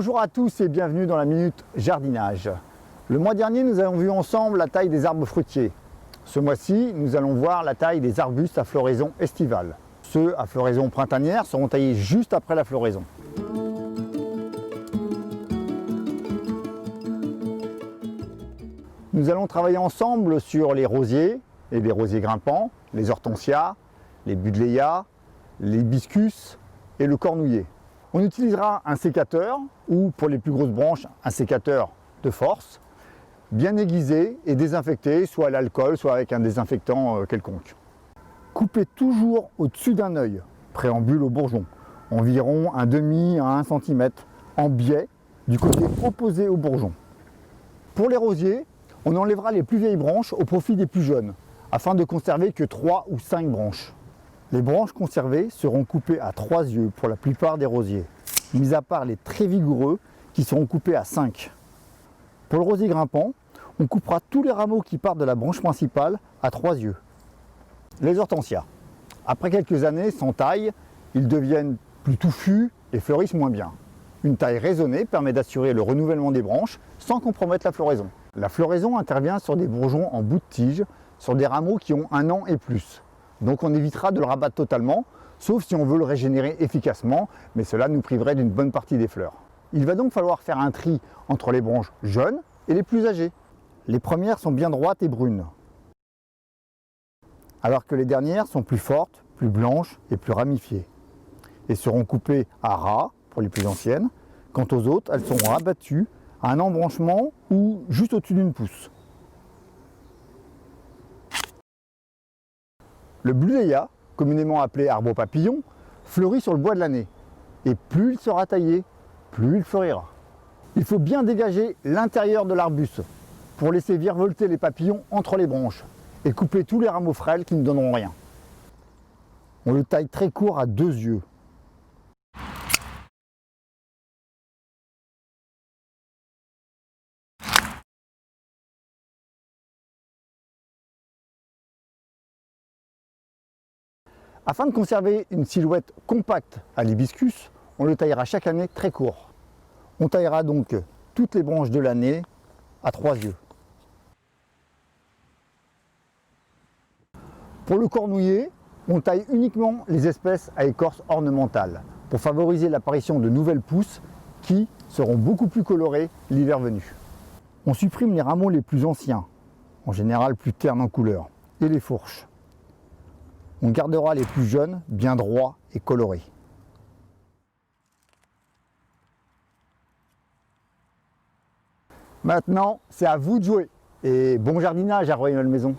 Bonjour à tous et bienvenue dans la Minute Jardinage. Le mois dernier, nous avons vu ensemble la taille des arbres fruitiers. Ce mois-ci, nous allons voir la taille des arbustes à floraison estivale. Ceux à floraison printanière seront taillés juste après la floraison. Nous allons travailler ensemble sur les rosiers et les rosiers grimpants, les hortensias, les buddléias, l'hibiscus et le cornouiller. On utilisera un sécateur ou pour les plus grosses branches, un sécateur de force, bien aiguisé et désinfecté, soit à l'alcool, soit avec un désinfectant quelconque. Coupez toujours au-dessus d'un œil, préambule au bourgeon, environ un demi à 1 cm en biais du côté opposé au bourgeon. Pour les rosiers, on enlèvera les plus vieilles branches au profit des plus jeunes, afin de conserver que 3 ou 5 branches. Les branches conservées seront coupées à 3 yeux pour la plupart des rosiers, mis à part les très vigoureux qui seront coupés à 5. Pour le rosier grimpant, on coupera tous les rameaux qui partent de la branche principale à 3 yeux. Les hortensias. Après quelques années sans taille, ils deviennent plus touffus et fleurissent moins bien. Une taille raisonnée permet d'assurer le renouvellement des branches sans compromettre la floraison. La floraison intervient sur des bourgeons en bout de tige, sur des rameaux qui ont 1 an et plus. Donc on évitera de le rabattre totalement, sauf si on veut le régénérer efficacement, mais cela nous priverait d'une bonne partie des fleurs. Il va donc falloir faire un tri entre les branches jeunes et les plus âgées. Les premières sont bien droites et brunes, alors que les dernières sont plus fortes, plus blanches et plus ramifiées, et seront coupées à ras pour les plus anciennes. Quant aux autres, elles seront rabattues à un embranchement ou juste au-dessus d'une pousse. Le buddléia, communément appelé arbre papillon, fleurit sur le bois de l'année. Et plus il sera taillé, plus il fleurira. Il faut bien dégager l'intérieur de l'arbuste pour laisser virevolter les papillons entre les branches et couper tous les rameaux frêles qui ne donneront rien. On le taille très court à 2 yeux. Afin de conserver une silhouette compacte à l'hibiscus, on le taillera chaque année très court. On taillera donc toutes les branches de l'année à 3 yeux. Pour le cornouiller, on taille uniquement les espèces à écorce ornementale pour favoriser l'apparition de nouvelles pousses qui seront beaucoup plus colorées l'hiver venu. On supprime les rameaux les plus anciens, en général plus ternes en couleur, et les fourches. On gardera les plus jeunes, bien droits et colorés. Maintenant, c'est à vous de jouer. Et bon jardinage à Royal Maison.